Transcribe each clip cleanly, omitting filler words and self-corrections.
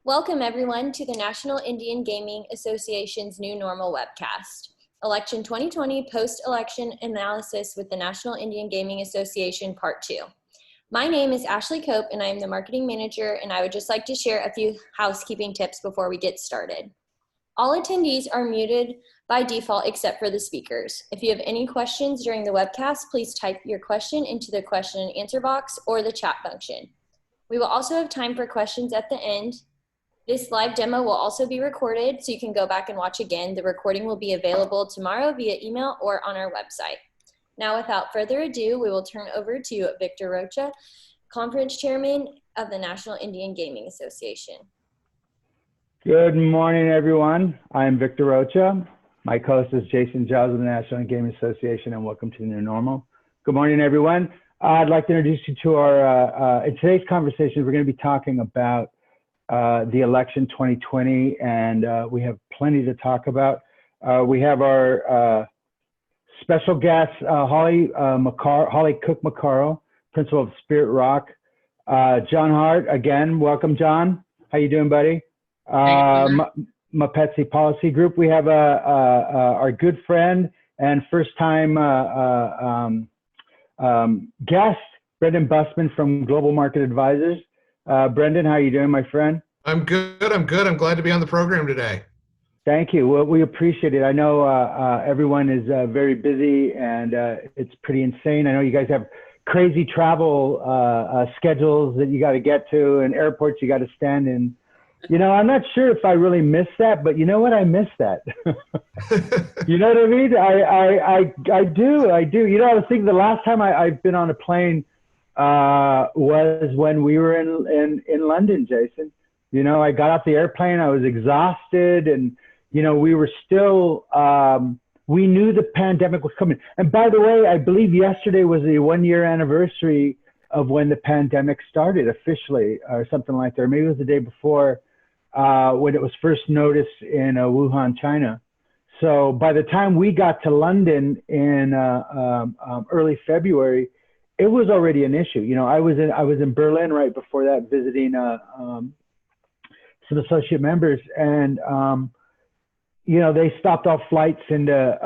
Welcome everyone to the National Indian Gaming Association's New Normal webcast, Election 2020 Post-Election Analysis with the National Indian Gaming Association Part 2. My name is Ashley Cope and I am the Marketing Manager, and I would just like to share a few housekeeping tips before we get started. All attendees are muted by default except for the speakers. If you have any questions during the webcast, please type your question into the question and answer box or the chat function. We will also have time for questions at the end. This live demo will also be recorded, so you can go back and watch again. The recording will be available tomorrow via email or on our website. Now, without further ado, we will turn over to Victor Rocha, Conference Chairman of the National Indian Gaming Association. Good morning, everyone. I'm Victor Rocha. My co-host is Jason Giles of the National Indian Gaming Association, and welcome to the New Normal. Good morning, everyone. I'd like to introduce you to our, in today's conversation, we're going to be talking about the election 2020, and we have plenty to talk about. We have our special guest, Holly Cook Macarro, Principal of Spirit Rock. John Hart, again, welcome, John. How you doing, buddy? Mapetsy Policy Group. We have our good friend and first-time guest, Brendan Bussmann from Global Market Advisors. Brendan, how are you doing, my friend? I'm good. I'm glad to be on the program today. Thank you. Well, we appreciate it. I know everyone is very busy and it's pretty insane. I know you guys have crazy travel schedules that you got to get to and airports you got to stand in. You know, I'm not sure if I really miss that, but you know what? I miss that. You know what I mean? I do. You know, I was thinking the last time I've been on a plane was when we were in London, Jason. You know, I got off the airplane, I was exhausted, and, you know, we were still, we knew the pandemic was coming. And by the way, I believe yesterday was the 1-year anniversary of when the pandemic started officially, or something like that. Or maybe it was the day before, when it was first noticed in Wuhan, China. So by the time we got to London in early February, it was already an issue. You know, I was in Berlin right before that, visiting some associate members, and you know, they stopped all flights into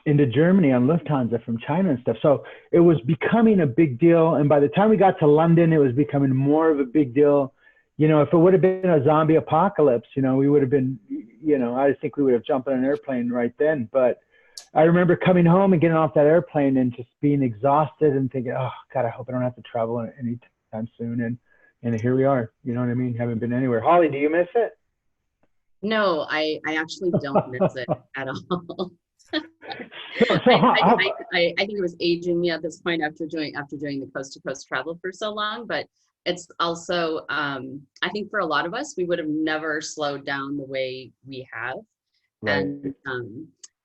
Germany on Lufthansa from China and stuff. So it was becoming a big deal. And by the time we got to London, it was becoming more of a big deal. You know, if it would have been a zombie apocalypse, you know, we would have been, you know, I think we would have jumped on an airplane right then. But I remember coming home and getting off that airplane and just being exhausted and thinking, oh, God, I hope I don't have to travel anytime soon. And here we are. You know what I mean? Haven't been anywhere. Holly, do you miss it? No, I actually don't miss it at all. I think it was aging me at this point after doing the coast to coast travel for so long, but it's also, I think for a lot of us, we would have never slowed down the way we have. Right.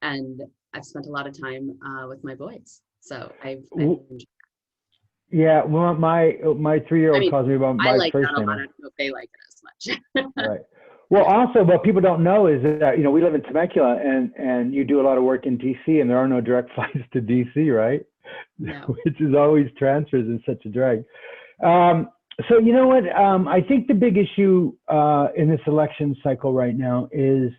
And I've spent a lot of time with my boys, so I've enjoyed it. Yeah, well, my 3-year-old calls me about my like first that a name. lot. I don't know if they like it as much. Right. Well, also, what people don't know is that, you know, we live in Temecula, and you do a lot of work in DC, and there are no direct flights to DC, right? No. Which is always transfers and such a drag. So you know what? I think the big issue in this election cycle right now is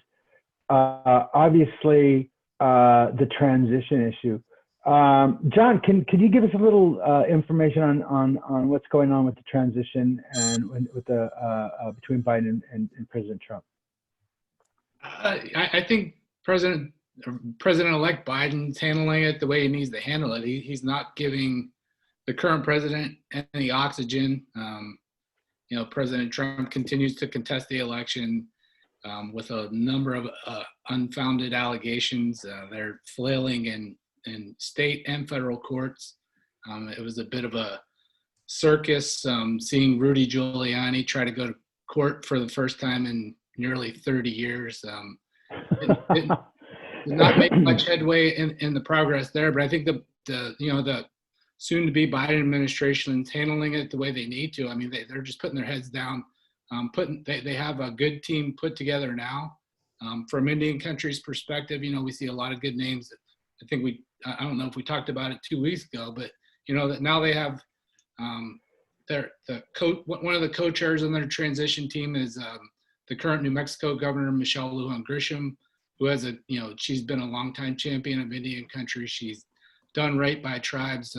obviously the transition issue. John, could you give us a little information on what's going on with the transition and with the between Biden and President Trump? I think President-elect Biden's handling it the way he needs to handle it. He's not giving the current president any oxygen. You know, President Trump continues to contest the election with a number of unfounded allegations. They're flailing in state and federal courts. It was a bit of a circus seeing Rudy Giuliani try to go to court for the first time in nearly 30 years. Did not make much headway in the progress there, but I think the soon-to-be Biden administration is handling it the way they need to. I mean, they're just putting their heads down. They have a good team put together now. From Indian country's perspective, you know, we see a lot of good names. I think I don't know if we talked about it 2 weeks ago, but you know that now they have one of the co-chairs on their transition team is the current New Mexico Governor, Michelle Lujan Grisham, who has she's been a longtime champion of Indian country. She's done right by tribes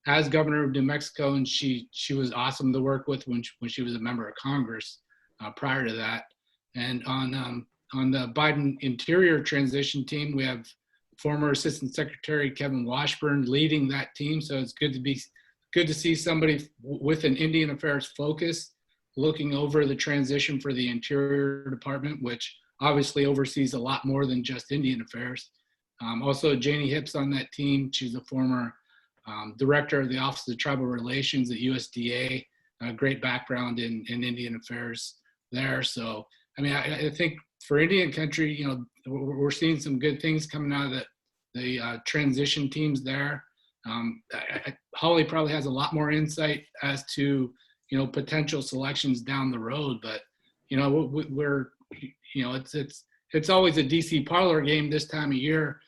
as governor of New Mexico, and she was awesome to work with when she was a member of Congress prior to that. And on the Biden Interior transition team, we have former Assistant Secretary Kevin Washburn leading that team. So it's good to see somebody with an Indian Affairs focus looking over the transition for the Interior Department, which obviously oversees a lot more than just Indian Affairs. Also, Janie Hips on that team. She's a former director of the Office of Tribal Relations at USDA. Great background in Indian Affairs there. So, I mean, I think for Indian country, we're seeing some good things coming out of the transition teams there. Holly probably has a lot more insight as to, potential selections down the road, but, we're, it's always a DC parlor game this time of year,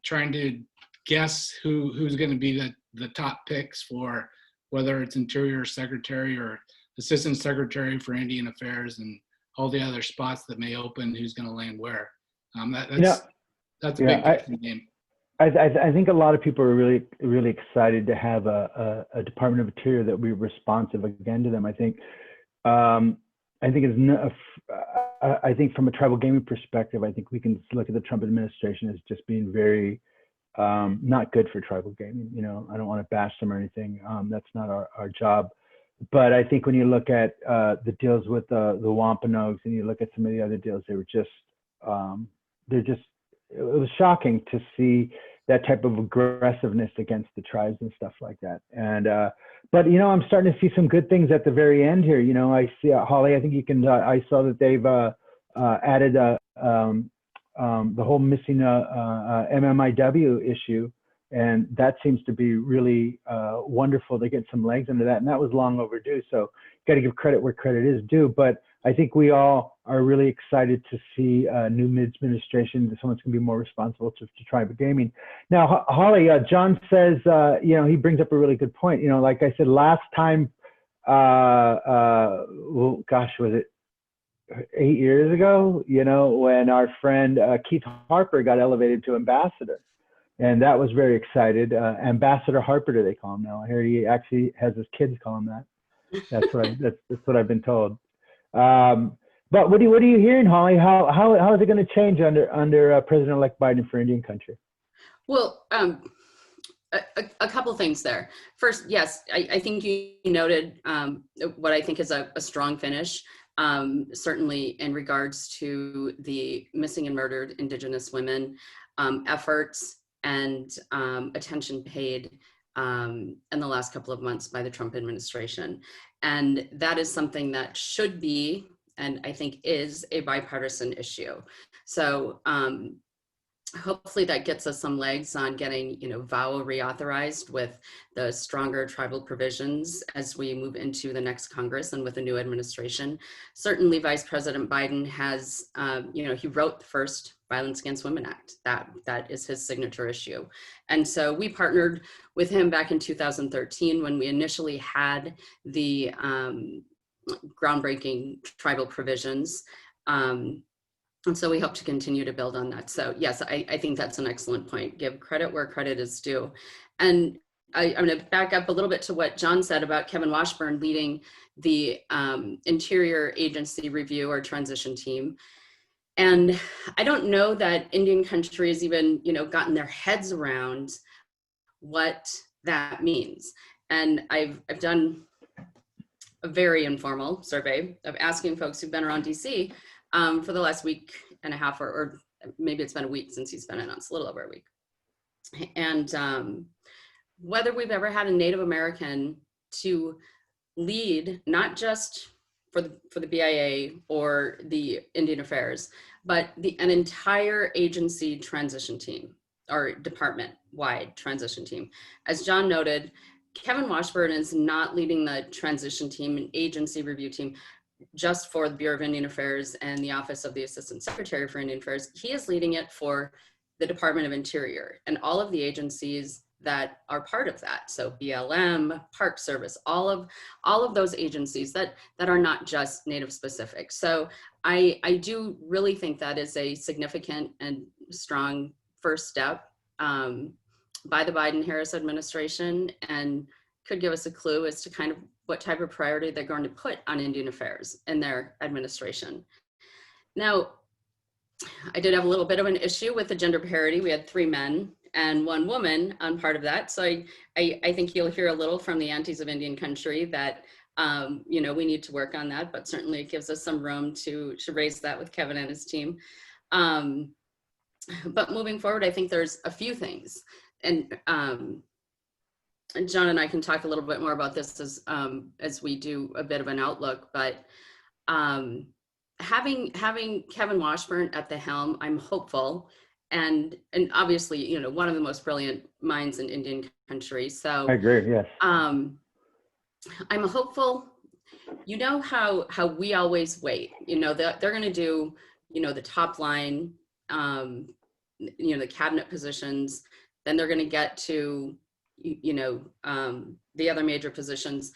trying to guess who's going to be the top picks for whether it's Interior Secretary or Assistant Secretary for Indian Affairs and all the other spots that may open, who's going to land where. That's a big game. I think a lot of people are really, really excited to have a Department of Interior that will be responsive again to them. I think from a tribal gaming perspective, I think we can look at the Trump administration as just being very not good for tribal gaming. I don't want to bash them or anything. That's not our job. But I think when you look at the deals with the Wampanoags and you look at some of the other deals, they were just, it was shocking to see that type of aggressiveness against the tribes and stuff like that. And, but, I'm starting to see some good things at the very end here. I see, Holly, I think you can, I saw that they've added the whole missing MMIW issue. And that seems to be really wonderful to get some legs into that. And that was long overdue. So got to give credit where credit is due. But I think we all are really excited to see a new administration, someone's going to be more responsible to tribal gaming. Now, Holly, John says, he brings up a really good point. Like I said, last time, was it 8 years ago, when our friend Keith Harper got elevated to ambassador. And that was very excited. Ambassador Harper, do they call him now? I hear he actually has his kids call him that. That's what I've been told. But what are you hearing, Holly? How is it going to change under President-elect Biden for Indian country? Well, a couple things there. First, yes, I think you noted what I think is a strong finish, certainly in regards to the missing and murdered Indigenous women efforts and attention paid in the last couple of months by the Trump administration. And that is something that should be, and I think is, a bipartisan issue. So hopefully that gets us some legs on getting, VAWA reauthorized with the stronger tribal provisions as we move into the next Congress and with a new administration. Certainly Vice President Biden has, he wrote the first Violence Against Women Act. That is his signature issue. And so we partnered with him back in 2013 when we initially had the groundbreaking tribal provisions. And so we hope to continue to build on that. So yes, I think that's an excellent point. Give credit where credit is due. And I'm going to back up a little bit to what John said about Kevin Washburn leading the Interior Agency Review or Transition Team. And I don't know that Indian country has even, gotten their heads around what that means. And I've done a very informal survey of asking folks who've been around DC for the last week and a half, or maybe it's been a week since he's been announced, a little over a week. And whether we've ever had a Native American to lead, not just for the BIA or the Indian Affairs, but an entire agency transition team or department-wide transition team. As John noted, Kevin Washburn is not leading the transition team, an agency review team, just for the Bureau of Indian Affairs and the Office of the Assistant Secretary for Indian Affairs. He is leading it for the Department of Interior and all of the agencies that are part of that. So BLM, Park Service, all of those agencies that are not just Native specific. So I do really think that is a significant and strong first step by the Biden-Harris administration, and could give us a clue as to kind of what type of priority they're going to put on Indian affairs in their administration. Now, I did have a little bit of an issue with the gender parity. We had 3 men and 1 woman on part of that. So I think you'll hear a little from the aunties of Indian country that, you know, we need to work on that, but certainly it gives us some room to raise that with Kevin and his team. But moving forward, I think there's a few things. And John and I can talk a little bit more about this as we do a bit of an outlook, but having Kevin Washburn at the helm, I'm hopeful, and obviously, you know, one of the most brilliant minds in Indian country. So I agree. Yes. I'm hopeful. You know how we always wait. You know, they're going to do, you know, the top line, you know, the cabinet positions. Then they're going to get to, you know, the other major positions.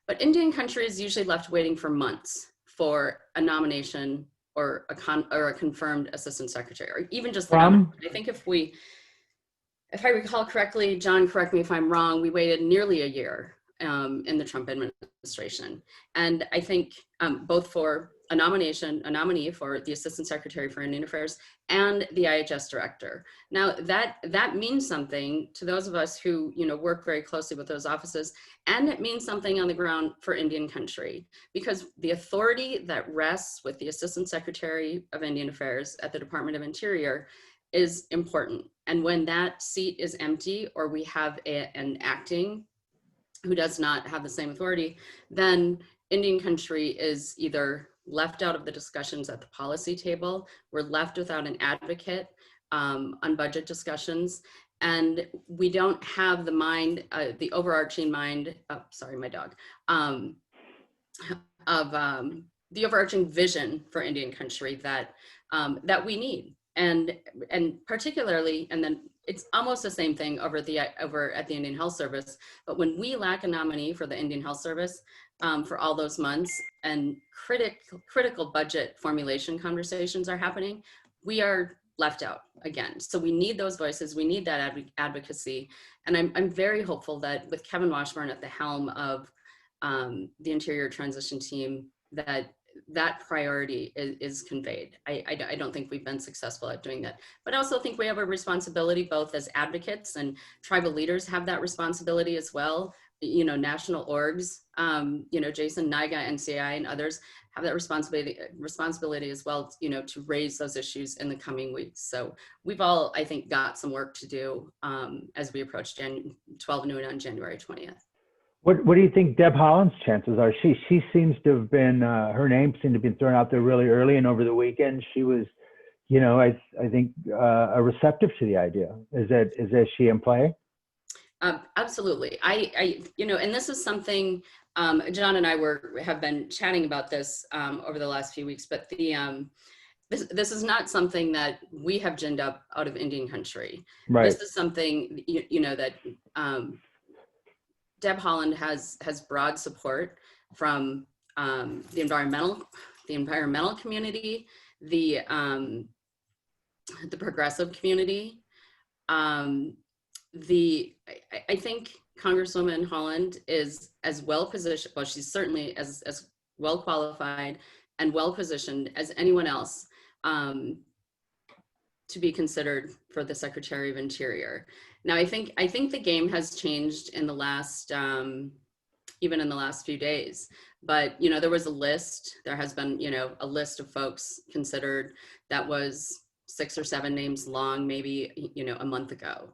But Indian country is usually left waiting for months for a nomination or a confirmed assistant secretary, or even just the nomination. I think if I recall correctly, John, correct me if I'm wrong, we waited nearly a year in the Trump administration. And I think both for a nominee for the Assistant Secretary for Indian Affairs and the IHS Director. Now that means something to those of us who, you know, work very closely with those offices, and it means something on the ground for Indian country, because the authority that rests with the Assistant Secretary of Indian Affairs at the Department of Interior is important. And when that seat is empty, or we have an acting who does not have the same authority, then Indian country is either left out of the discussions at the policy table, we're left without an advocate on budget discussions, and we don't have the mind, the overarching mind, oh, sorry, my dog, of the overarching vision for Indian country that that we need. And particularly, and then it's almost the same thing over at the Indian Health Service, but when we lack a nominee for the Indian Health Service for all those months, and critical budget formulation conversations are happening, we are left out again. So we need those voices, we need that advocacy. And I'm very hopeful that with Kevin Washburn at the helm of the Interior Transition Team, that priority is conveyed. I don't think we've been successful at doing that, but I also think we have a responsibility, both as advocates, and tribal leaders have that responsibility as well. You know, national orgs, you know, Jason, NIGA, NCI, and others have that responsibility as well, you know, to raise those issues in the coming weeks. So we've all, I think, got some work to do as we approach 12 noon on January 20th. What do you think Deb Haaland's chances are? She seems to have been, her name seemed to have been thrown out there really early, and over the weekend she was, you know, I think receptive to the idea. Is she in play? Absolutely. I you know, and this is something John and I have been chatting about this over the last few weeks, but this is not something that we have ginned up out of Indian country. Right. This is something you know that Deb Haaland has broad support from the environmental community, the progressive community. I think Congresswoman Haaland is as well positioned, well, she's certainly as well qualified and well positioned as anyone else to be considered for the Secretary of Interior. Now, I think the game has changed in the last, even in the last few days, but, you know, there was a list, there has been, you know, a list of folks considered that was 6 or 7 names long, maybe, you know, a month ago.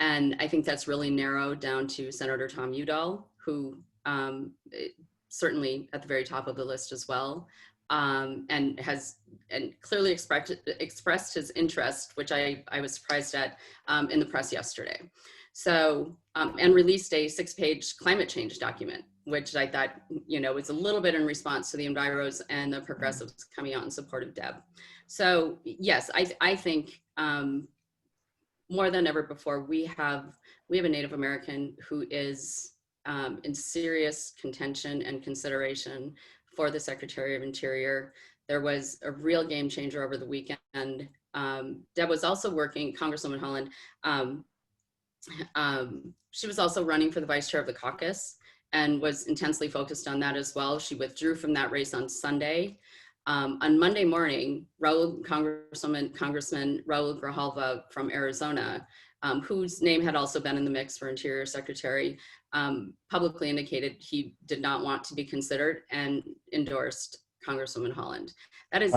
And I think that's really narrowed down to Senator Tom Udall, who certainly at the very top of the list as well, and has clearly expressed his interest, which I was surprised at in the press yesterday. So, and released a 6-page climate change document, which I thought, you know, was a little bit in response to the Enviros and the progressives coming out in support of Deb. So yes, I think more than ever before, we have a Native American who is in serious contention and consideration for the Secretary of Interior. There was a real game changer over the weekend. Deb was also working, Congresswoman Holland, she was also running for the vice chair of the caucus and was intensely focused on that as well. She withdrew from that race on Sunday. On Monday morning, Congressman Raul Grijalva from Arizona, whose name had also been in the mix for Interior Secretary, publicly indicated he did not want to be considered and endorsed Congresswoman Holland. That is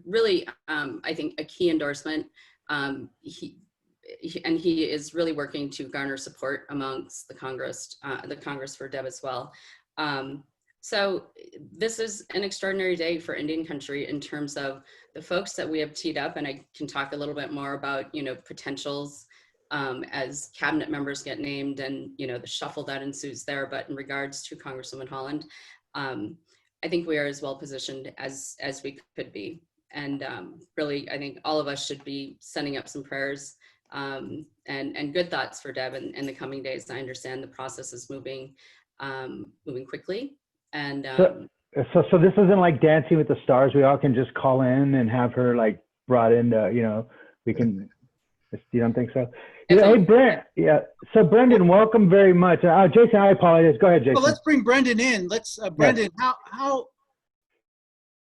really, I think, a key endorsement. He is really working to garner support amongst the Congress for Deb as well. So this is an extraordinary day for Indian country in terms of the folks that we have teed up, and I can talk a little bit more about, potentials as cabinet members get named and, the shuffle that ensues there. But in regards to Congresswoman Holland, I think we are as well positioned as we could be. And really, I think all of us should be sending up some prayers and good thoughts for Deb in the coming days. I understand the process is moving quickly. And so this isn't like Dancing with the Stars. We all can just call in and have her like brought in to, we can. You don't think so? Hey, Brent. Yeah. So Brendan, welcome very much. Jason, I apologize. Go ahead, Jason. Well, let's bring Brendan in. Brendan, how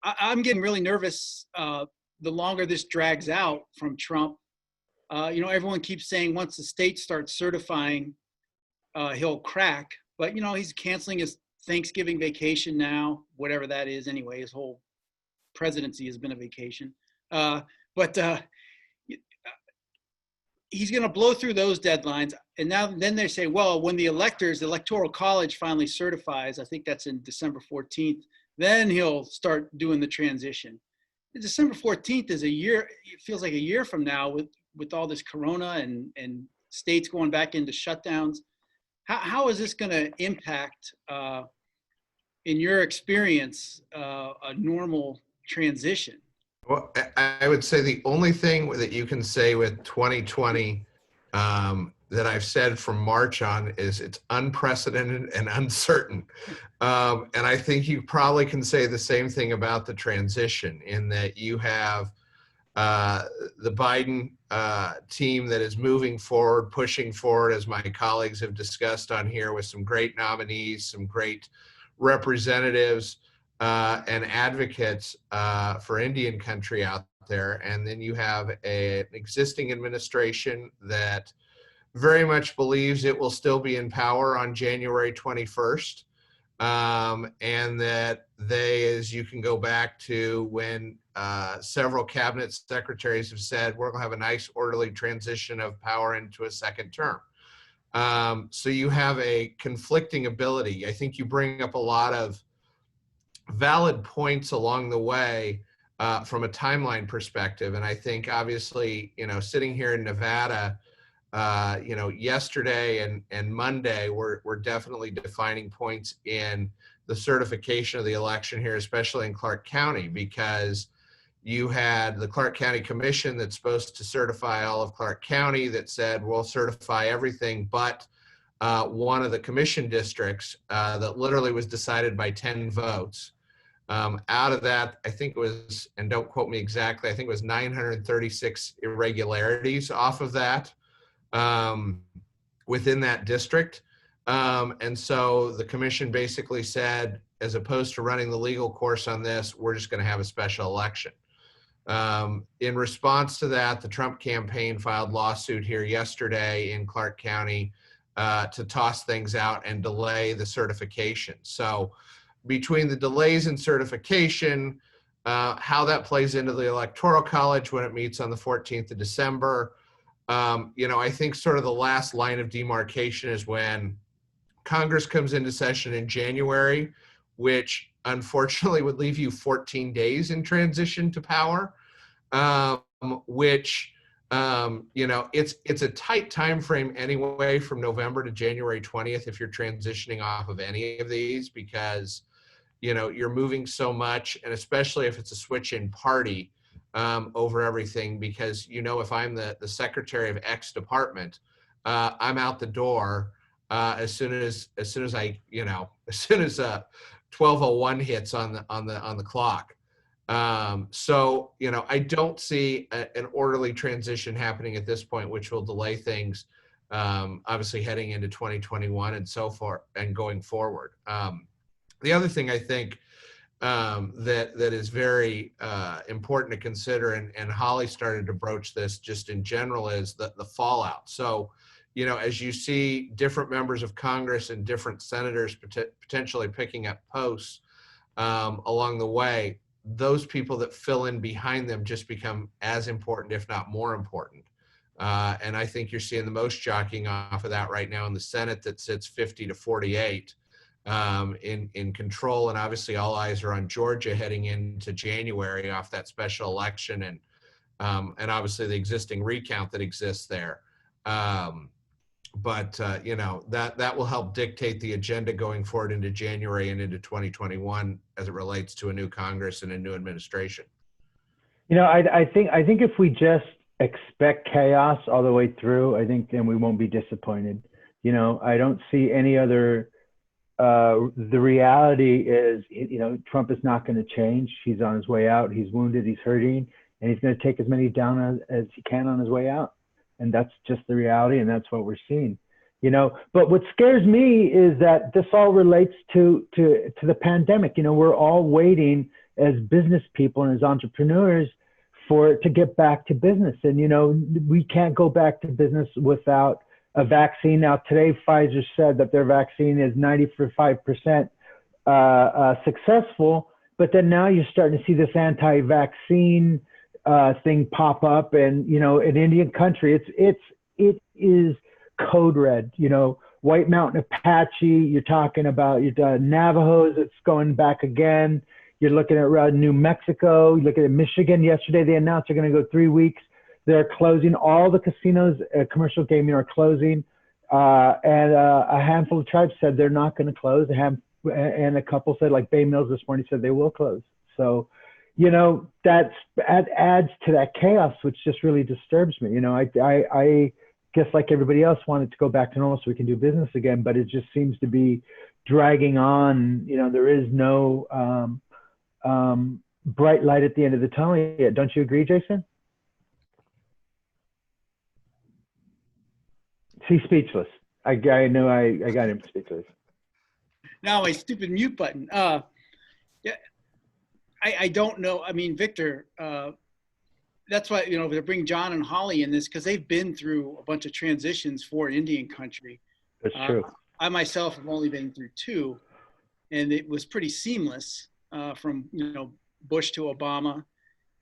I'm getting really nervous the longer this drags out from Trump. Everyone keeps saying once the state starts certifying, he'll crack. But, he's canceling his Thanksgiving vacation now, whatever that is anyway. His whole presidency has been a vacation. He's going to blow through those deadlines. And then they say, well, when the Electoral College finally certifies, I think that's in December 14th, then he'll start doing the transition. December 14th is a year, it feels like a year from now with all this corona and states going back into shutdowns. How is this going to impact, in your experience, a normal transition? Well, I would say the only thing that you can say with 2020 that I've said from March on is it's unprecedented and uncertain. And I think you probably can say the same thing about the transition, in that you have the Biden team that is moving forward, pushing forward, as my colleagues have discussed on here, with some great nominees, some great representatives and advocates for Indian country out there. And then you have an existing administration that very much believes it will still be in power on January 21st. And that as you can go back to when several cabinet secretaries have said, we're going to have a nice orderly transition of power into a second term. So you have a conflicting ability. I think you bring up a lot of valid points along the way from a timeline perspective. And I think obviously, sitting here in Nevada, yesterday and Monday were definitely defining points in the certification of the election here, especially in Clark County, because you had the Clark County Commission that's supposed to certify all of Clark County that said, we'll certify everything but one of the commission districts that literally was decided by 10 votes. Out of that, I think it was, and don't quote me exactly, I think it was 936 irregularities off of that within that district. And so the commission basically said, as opposed to running the legal course on this, we're just going to have a special election. In response to that, the Trump campaign filed lawsuit here yesterday in Clark County to toss things out and delay the certification. So between the delays in certification, how that plays into the Electoral College when it meets on the 14th of December, I think sort of the last line of demarcation is when Congress comes into session in January, which unfortunately would leave you 14 days in transition to power, which, it's a tight time frame anyway from November to January 20th if you're transitioning off of any of these, because, you're moving so much, and especially if it's a switch in party, over everything, because, if I'm the secretary of X department, I'm out the door as soon as I, as soon as 12:01 hits on the clock. So, I don't see an orderly transition happening at this point, which will delay things, obviously heading into 2021 and so forth and going forward. The other thing I think that is very important to consider, and Holly started to broach this just in general, is the fallout. So, as you see different members of Congress and different senators potentially picking up posts along the way, those people that fill in behind them just become as important, if not more important. And I think you're seeing the most jockeying off of that right now in the Senate, that sits 50-48 in control. And obviously all eyes are on Georgia heading into January off that special election, and obviously the existing recount that exists there. But that will help dictate the agenda going forward into January and into 2021 as it relates to a new Congress and a new administration. I think if we just expect chaos all the way through, I think then we won't be disappointed. I don't see any other. The reality is, Trump is not going to change. He's on his way out. He's wounded. He's hurting, and he's going to take as many down as he can on his way out. And that's just the reality, and that's what we're seeing, But what scares me is that this all relates to the pandemic. We're all waiting as business people and as entrepreneurs for it to get back to business. And, we can't go back to business without a vaccine. Now, today, Pfizer said that their vaccine is 95% successful, but then now you're starting to see this anti-vaccine thing pop up, and in Indian country, it is code red. White Mountain Apache. You're talking about Navajos. It's going back again. You're looking at New Mexico. You look at Michigan. Yesterday they announced they're going to go 3 weeks. They're closing all the casinos. Commercial gaming are closing, and a handful of tribes said they're not going to close. And a couple said, like Bay Mills this morning, said they will close. So. That adds to that chaos, which just really disturbs me. I guess like everybody else wanted to go back to normal so we can do business again, but it just seems to be dragging on. There is no bright light at the end of the tunnel yet. Don't you agree, Jason? He's speechless. I know I got him speechless. Now my stupid mute button. Yeah. I don't know. I mean, Victor, that's why, they bring John and Holly in this, because they've been through a bunch of transitions for Indian country. That's true. I myself have only been through 2, and it was pretty seamless from, Bush to Obama,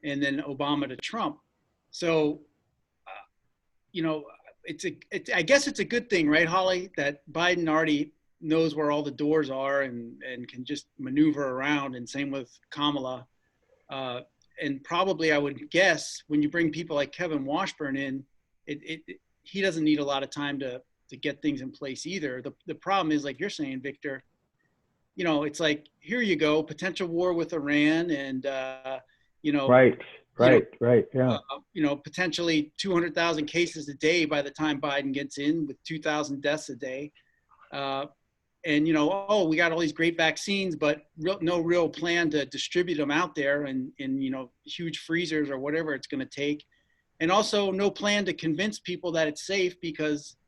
and then Obama to Trump. So, I guess it's a good thing, right, Holly, that Biden already knows where all the doors are and can just maneuver around, and same with Kamala. And probably I would guess when you bring people like Kevin Washburn in, he doesn't need a lot of time to get things in place either. The problem is, like you're saying, Victor, it's like, here you go, potential war with Iran, and Right. Yeah. Potentially 200,000 cases a day by the time Biden gets in, with 2,000 deaths a day. And, we got all these great vaccines, but no real plan to distribute them out there in huge freezers or whatever it's going to take. And also no plan to convince people that it's safe, because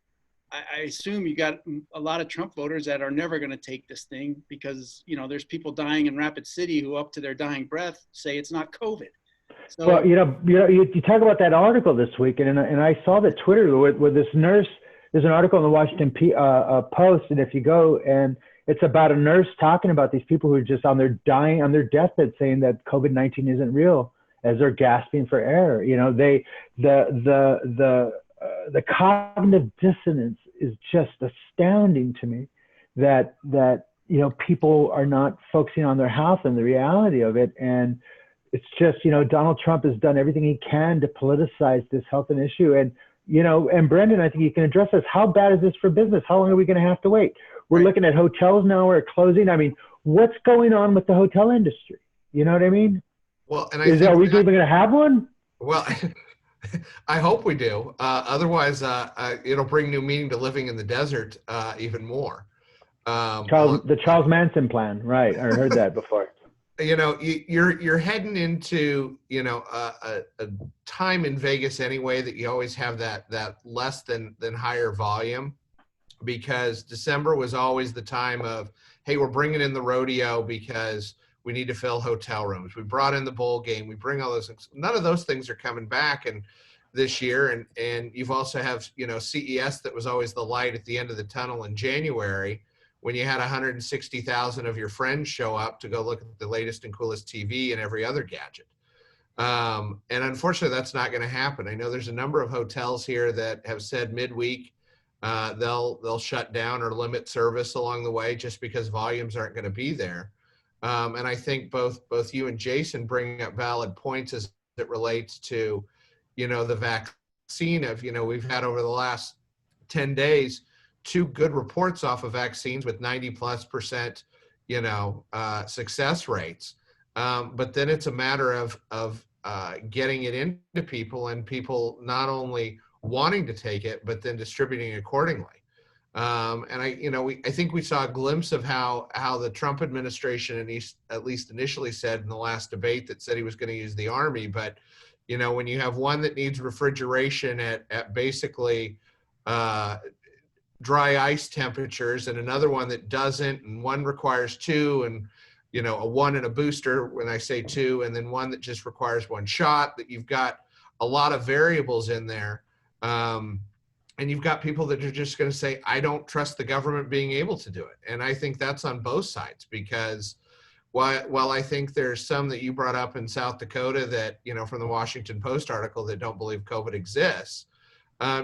I assume you got a lot of Trump voters that are never going to take this thing, because, there's people dying in Rapid City who up to their dying breath say it's not COVID. So, well, you talk about that article this week, and I saw the Twitter with this nurse. There's an article in the Washington Post, and if you go, and it's about a nurse talking about these people who are just on their deathbed, saying that COVID-19 isn't real, as they're gasping for air. The cognitive dissonance is just astounding to me, that people are not focusing on their health and the reality of it. And it's just, Donald Trump has done everything he can to politicize this health and issue. And and Brendan, I think you can address this. How bad is this for business? How long are we going to have to wait? We're looking at hotels now, we're closing. I mean, what's going on with the hotel industry? You know what I mean? Well, and Are we even going to have one? Well, I hope we do. Otherwise, it'll bring new meaning to living in the desert even more. The Charles Manson plan, right? I heard that before. You're heading into a time in Vegas anyway that you always have that less than higher volume, because December was always the time of, hey, we're bringing in the rodeo because we need to fill hotel rooms. We brought in the bowl game. We bring all those things. None of those things are coming back and this year. And you've also have, CES that was always the light at the end of the tunnel in January, when you had 160,000 of your friends show up to go look at the latest and coolest TV and every other gadget. And unfortunately, that's not going to happen. I know there's a number of hotels here that have said midweek they'll shut down or limit service along the way just because volumes aren't going to be there. And I think both you and Jason bring up valid points as it relates to, the vaccine of, we've had over the last 10 days, 2 good reports off of vaccines with 90+%, success rates. But then it's a matter of getting it into people, and people not only wanting to take it, but then distributing accordingly. And I think we saw a glimpse of how the Trump administration, at least initially said in the last debate, that said he was going to use the Army. But, when you have one that needs refrigeration at basically dry ice temperatures, and another one that doesn't, and one requires 2, and, a 1 and a booster when I say 2, and then one that just requires 1 shot, that you've got a lot of variables in there. And you've got people that are just going to say, I don't trust the government being able to do it. And I think that's on both sides, because while I think there's some that you brought up in South Dakota that, from the Washington Post article, that don't believe COVID exists,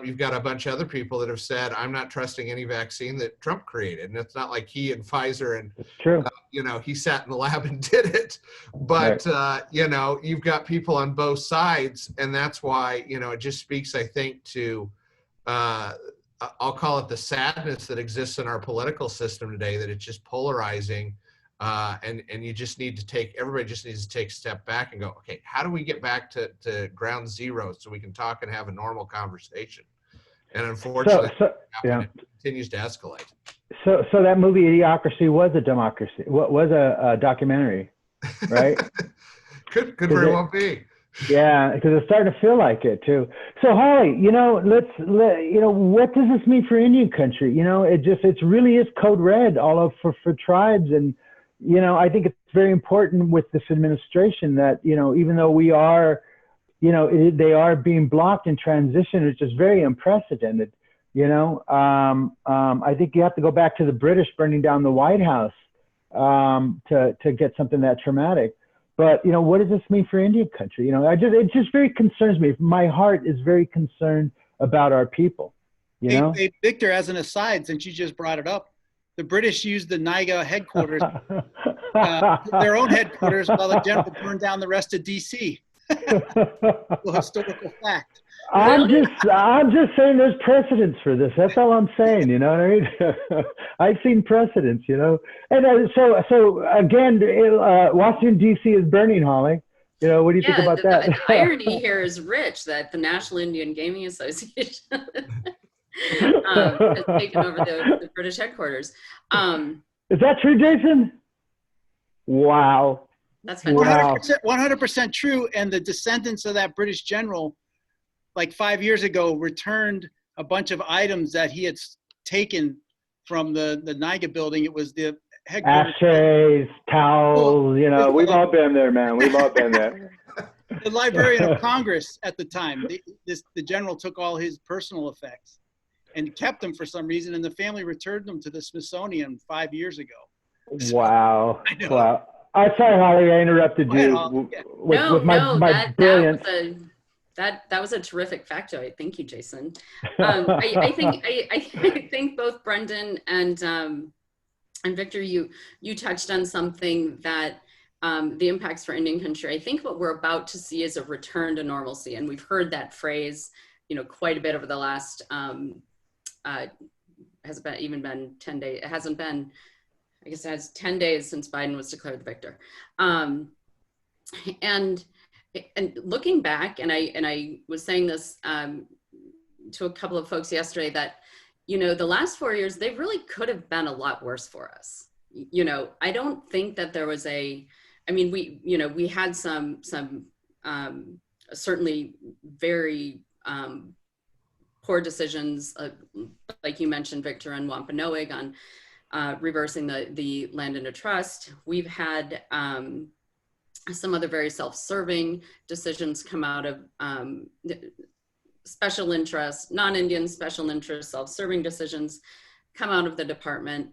you've got a bunch of other people that have said, I'm not trusting any vaccine that Trump created. And it's not like he and Pfizer and, it's true. He sat in the lab and did it. But, right. You've got people on both sides. And that's why, it just speaks, I think, to, I'll call it the sadness that exists in our political system today, that it's just polarizing. And everybody just needs to take a step back and go, okay, how do we get back to ground zero so we can talk and have a normal conversation? And unfortunately, it continues to escalate. So that movie Idiocracy was a democracy. Was a documentary, right? could very well be. Yeah, because it's starting to feel like it too. So Holly, what does this mean for Indian country? It really is code red all over for tribes. And I think it's very important with this administration that even though we are, they are being blocked in transition, which is very unprecedented. I think you have to go back to the British burning down the White House to get something that traumatic. But what does this mean for Indian country? It just very concerns me. My heart is very concerned about our people. Hey, Victor, as an aside, since you just brought it up, the British used the NIGA headquarters, their own headquarters, while the general burned down the rest of D.C. A historical fact. I'm just saying there's precedents for this. That's all I'm saying. You know what I mean? I've seen precedents. And so again, Washington D.C. is burning, Holly. What do you think about that? The irony here is rich, that the National Indian Gaming Association has taken over the British headquarters. Is that true, Jason? Wow. That's fantastic. 100% true. And the descendants of that British general, like 5 years ago, returned a bunch of items that he had taken from the NIGA building. It was the headquarters. Ashtrays, towels, we've all been there, man. We've all been there. The Librarian of Congress at the time, the general took all his personal effects and kept them for some reason, and the family returned them to the Smithsonian 5 years ago. So, wow. Wow. I'm sorry, Holly, I interrupted you with my brilliance. That was a terrific factoid. Thank you, Jason. I think both Brendan and Victor, you touched on something that the impacts for Indian country. I think what we're about to see is a return to normalcy, and we've heard that phrase, quite a bit over the last. Has it even been 10 days? It hasn't been. I guess it has 10 days since Biden was declared the victor. and looking back, and I was saying this to a couple of folks yesterday, that, you know, the last 4 years, they really could have been a lot worse for us. You know, I don't think that there was I mean, we had some certainly very poor decisions, like you mentioned, Victor, and Wampanoag on reversing the land into trust. We've had some other very self-serving decisions come out of special interest, non-Indian special interest, self-serving decisions come out of the department.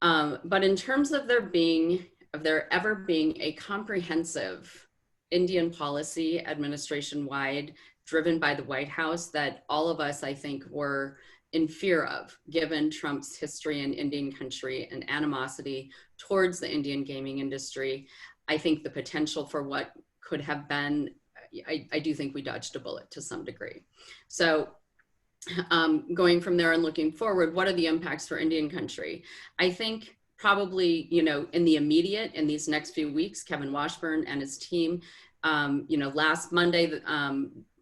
But in terms of there ever being a comprehensive Indian policy administration-wide driven by the White House that all of us, I think, were in fear of, given Trump's history in Indian country and animosity towards the Indian gaming industry, I think the potential for what could have been, I do think we dodged a bullet to some degree. So going from there and looking forward, what are the impacts for Indian country? I think probably, you know, in the immediate, in these next few weeks, Kevin Washburn and his team, you know, last Monday,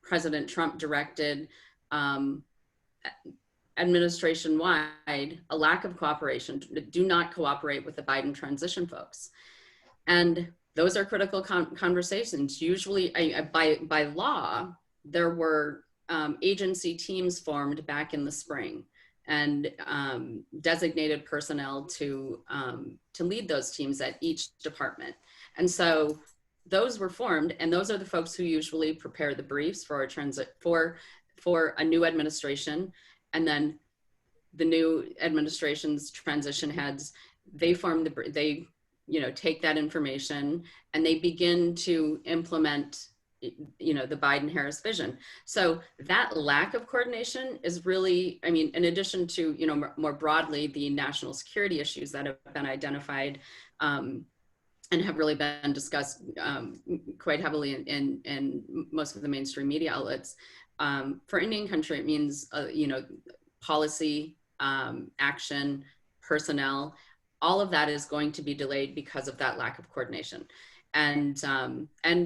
President Trump directed administration-wide a lack of cooperation. Do not cooperate with the Biden transition folks. And those are critical conversations. Usually, by law, there were agency teams formed back in the spring, and designated personnel to lead those teams at each department. And so those were formed, and those are the folks who usually prepare the briefs for a new administration. And then the new administration's transition heads, they you know, take that information and they begin to implement, you know, the Biden-Harris vision. So that lack of coordination is really, I mean, in addition to, you know, more broadly, the national security issues that have been identified and have really been discussed quite heavily in most of the mainstream media outlets. For Indian country, it means, you know, policy, action, personnel, all of that is going to be delayed because of that lack of coordination, and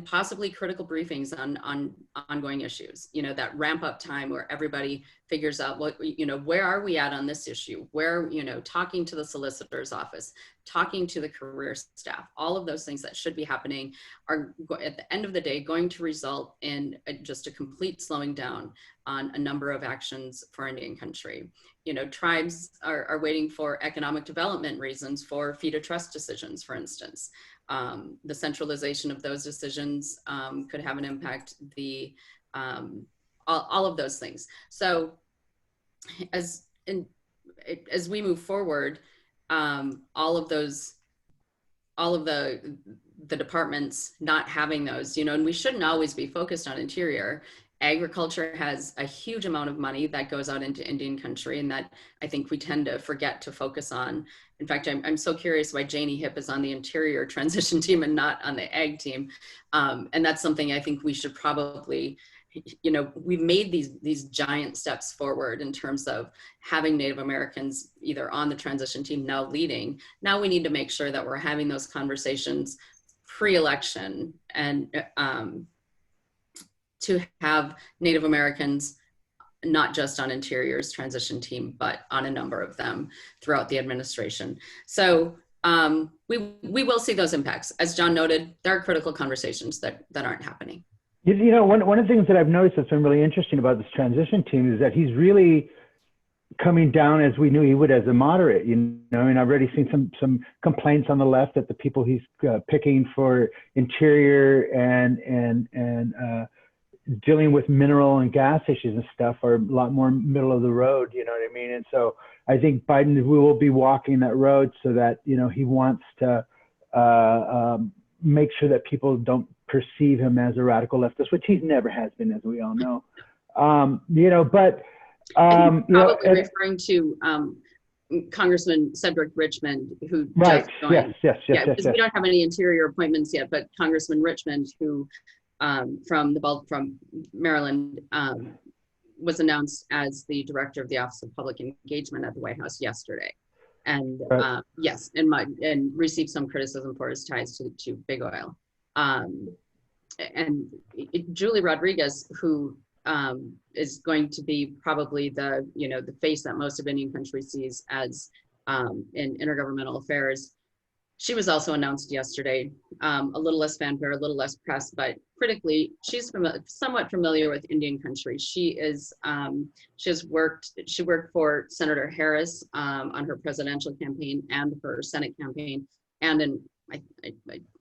possibly critical briefings on ongoing issues. You know, that ramp up time where everybody figures out what, you know, where are we at on this issue? Where, you know, talking to the solicitor's office, talking to the career staff, all of those things that should be happening are at the end of the day going to result in just a complete slowing down on a number of actions for Indian country. You know, tribes are waiting for economic development reasons for fee to trust decisions, for instance. The centralization of those decisions could have an impact, all of those things. So as we move forward, all of the departments not having those, you know, and we shouldn't always be focused on interior. Agriculture has a huge amount of money that goes out into Indian country, and that I think we tend to forget to focus on. In fact, I'm so curious why Janie Hip is on the interior transition team and not on the ag team. And that's something I think we should probably, you know, we've made these giant steps forward in terms of having Native Americans either on the transition team, now leading. Now we need to make sure that we're having those conversations pre-election, and to have Native Americans not just on Interior's transition team, but on a number of them throughout the administration. So we will see those impacts. As John noted, there are critical conversations that aren't happening. You know, one of the things that I've noticed that's been really interesting about this transition team is that he's really coming down as we knew he would as a moderate. You know, I mean, I've already seen some complaints on the left that the people he's picking for Interior and dealing with mineral and gas issues and stuff are a lot more middle of the road, you know what I mean? And so I think Biden will be walking that road so that, you know, he wants to make sure that people don't perceive him as a radical leftist, which he never has been, as we all know. You know, but probably referring to Congressman Cedric Richmond, who just joined. Yes. Because we don't have any Interior appointments yet, but Congressman Richmond, who from Maryland, was announced as the director of the Office of Public Engagement at the White House yesterday, and yes, and received some criticism for his ties to big oil. and Julie Rodriguez, who is going to be probably the, the face that most of Indian country sees as in intergovernmental affairs. She was also announced yesterday. A little less fanfare, a little less press, but critically, she's somewhat familiar with Indian country. She worked for Senator Harris on her presidential campaign and her Senate campaign, and in I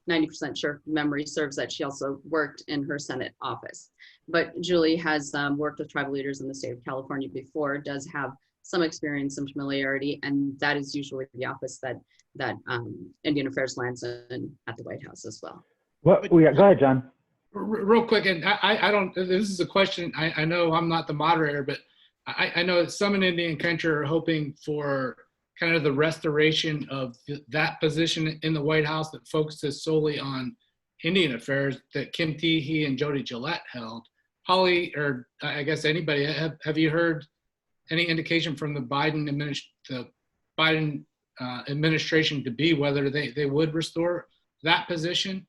90% sure memory serves that she also worked in her Senate office. But Julie has worked with tribal leaders in the state of California before, does have some experience and familiarity, and that is usually the office that Indian Affairs lands in at the White House as well. Go ahead, John. Real quick, and I don't, this is a question, I know I'm not the moderator, but I know that some in Indian country are hoping for kind of the restoration of that position in the White House that focuses solely on Indian affairs that Kim Teehee and Jody Gillette held. Holly, or I guess anybody, have you heard any indication from the Biden administration to be whether they would restore that position?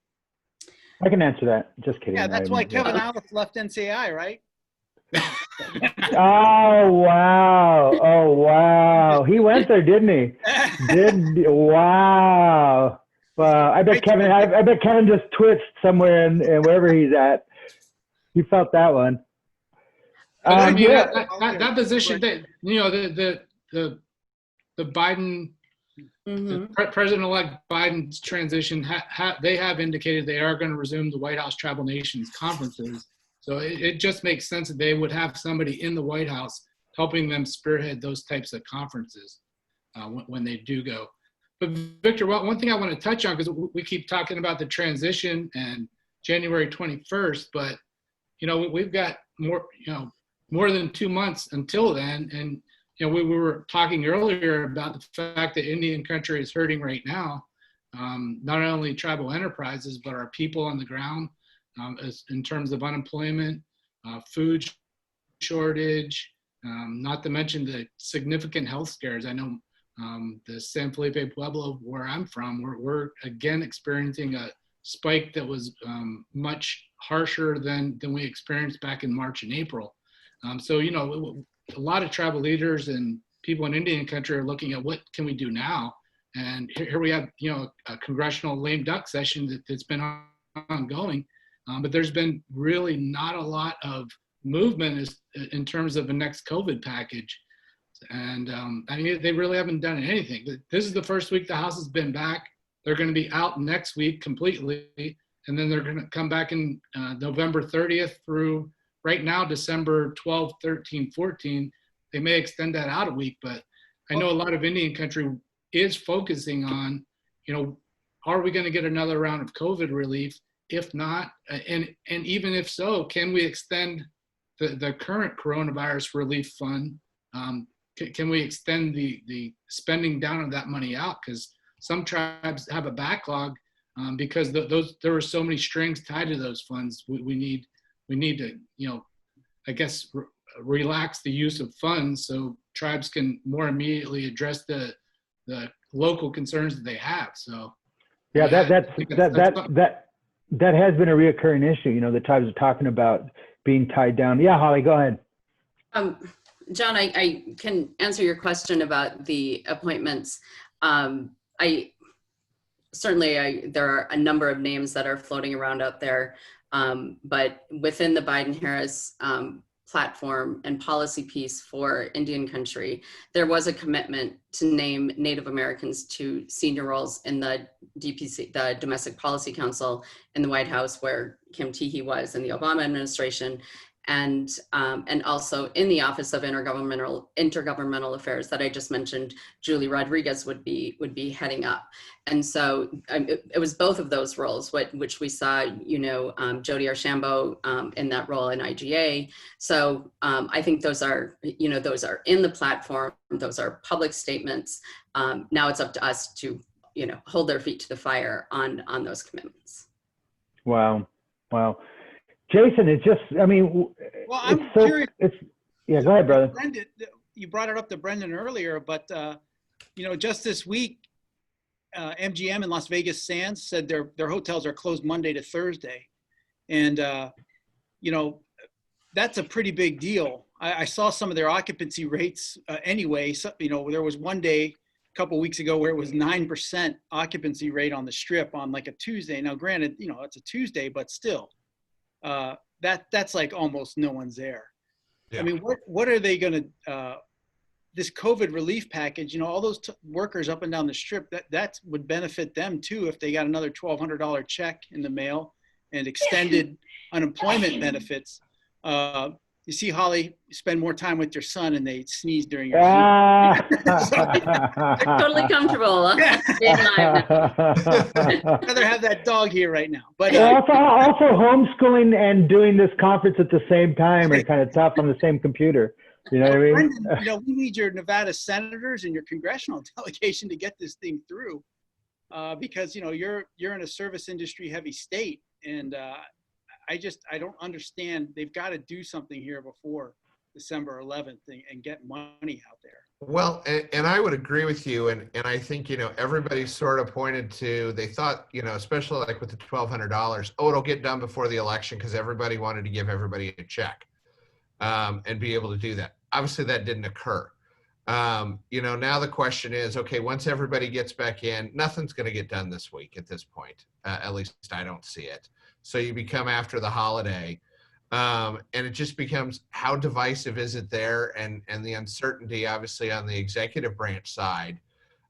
I can answer that. Just kidding. Yeah, that's why Kevin Alice left NCI, right? Oh wow! He went there, didn't he? Wow. I bet Kevin. I bet Kevin just twitched somewhere and wherever he's at. He felt that one. I mean, that position, that the Biden, President-elect Biden's transition, they have indicated they are going to resume the White House Tribal Nations conferences. So it just makes sense that they would have somebody in the White House helping them spearhead those types of conferences when they do go. But Victor, one thing I want to touch on, because we keep talking about the transition and January 21st, but we've got more than 2 months until then, and we were talking earlier about the fact that Indian country is hurting right now, not only tribal enterprises, but our people on the ground, in terms of unemployment, food shortage, not to mention the significant health scares. I know the San Felipe Pueblo, where I'm from, we're again experiencing a spike that was much harsher than we experienced back in March and April. So, a lot of tribal leaders and people in Indian country are looking at what can we do now. And here we have, a congressional lame duck session that's been ongoing, but there's been really not a lot of movement in terms of the next COVID package. And they really haven't done anything. This is the first week the House has been back. They're going to be out next week completely. And then they're going to come back in November 30th through right now, December 12, 13, 14. They may extend that out a week, but I know a lot of Indian country is focusing on, are we going to get another round of COVID relief? If not, and even if so, can we extend the current coronavirus relief fund? Can we extend the spending down of that money out? Because some tribes have a backlog because there were so many strings tied to those funds. We need to, I guess, relax the use of funds so tribes can more immediately address the local concerns that they have. So yeah, that has been a reoccurring issue. The tribes are talking about being tied down. Yeah, Holly, go ahead. John, I can answer your question about the appointments. There are a number of names that are floating around out there, but within the Biden-Harris platform and policy piece for Indian country, there was a commitment to name Native Americans to senior roles in the DPC, the Domestic Policy Council in the White House, where Kim Teehee was in the Obama administration, and also in the Office of Intergovernmental Affairs that I just mentioned, Julie Rodriguez would be heading up. And so it was both of those roles, which we saw, Jody Archambault in that role in IGA. So I think those are in the platform. Those are public statements. Now it's up to us to, hold their feet to the fire on those commitments. Wow. Jason, it's just, well, I'm curious. Yeah, go ahead, brother. Brendan, you brought it up to Brendan earlier, but, just this week, MGM and Las Vegas Sands said their hotels are closed Monday to Thursday. And, you know, that's a pretty big deal. I saw some of their occupancy rates anyway. So, you know, there was one day a couple of weeks ago where it was 9% occupancy rate on the Strip on like a Tuesday. Now, granted, you know, it's a Tuesday, but still, that's like almost no one's there. Yeah. I mean, what are they going to, this COVID relief package, you know, all those workers up and down the Strip, that would benefit them too if they got another $1,200 check in the mail and extended unemployment benefits. You see, Holly, you spend more time with your son and they sneeze during your They're totally comfortable. I'd rather have that dog here right now. But also homeschooling and doing this conference at the same time are kind of tough on the same computer. You know what I mean? Brendan, you know, we need your Nevada senators and your congressional delegation to get this thing through, because you know you're in a service industry heavy state, and I don't understand. They've got to do something here before December 11th and get money out there. Well, and I would agree with you. And I think, you know, everybody sort of pointed to, they thought, you know, especially like with the $1,200, oh, it'll get done before the election because everybody wanted to give everybody a check and be able to do that. Obviously, that didn't occur. You know, now the question is, okay, once everybody gets back in, nothing's going to get done this week at this point. At least I don't see it. So you become after the holiday, and it just becomes how divisive is it there, and the uncertainty, obviously, on the executive branch side.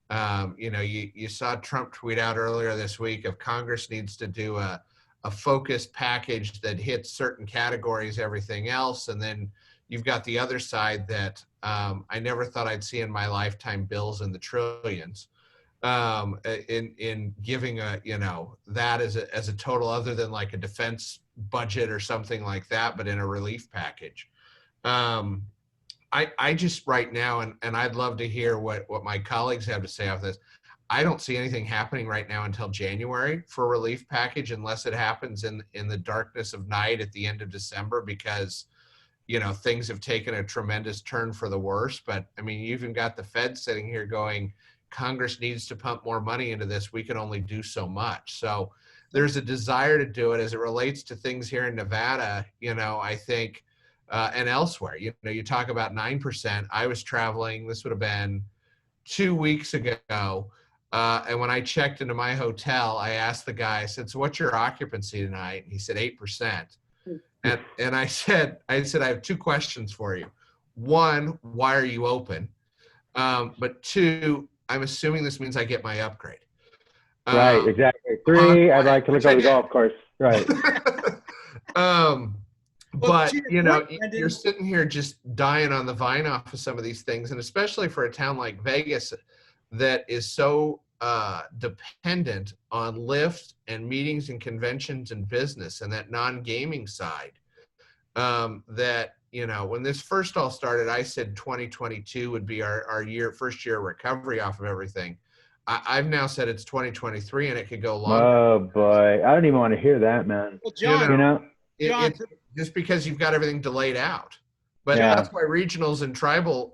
You know, you saw Trump tweet out earlier this week of Congress needs to do a focused package that hits certain categories, everything else, and then you've got the other side that I never thought I'd see in my lifetime, bills in the trillions, in giving a, you know, that as a total other than like a defense budget or something like that, but in a relief package. I just right now, and I'd love to hear what my colleagues have to say off this. I don't see anything happening right now until January for a relief package, unless it happens in the darkness of night at the end of December, because you know, things have taken a tremendous turn for the worse. But I mean, you even got the Fed sitting here going, Congress needs to pump more money into this. We can only do so much. So there's a desire to do it as it relates to things here in Nevada, you know, I think, and elsewhere. You know, you talk about 9%. I was traveling, this would have been 2 weeks ago. And when I checked into my hotel, I asked the guy, I said, so what's your occupancy tonight? And he said, 8%. And I said, I have two questions for you. One, why are you open? But two, I'm assuming this means I get my upgrade. Right, exactly. Three, I'd like to look at the golf course. Right. But, you know, you're sitting here just dying on the vine off of some of these things. And especially for a town like Vegas that is so dependent on Lyft and meetings and conventions and business and that non-gaming side, that, you know, when this first all started, I said 2022 would be our first year of recovery off of everything. I've now said it's 2023 and it could go longer. Oh boy, I don't even want to hear that, man. Well, John, you know, it's just because you've got everything delayed out. But Yeah. That's why regionals and tribal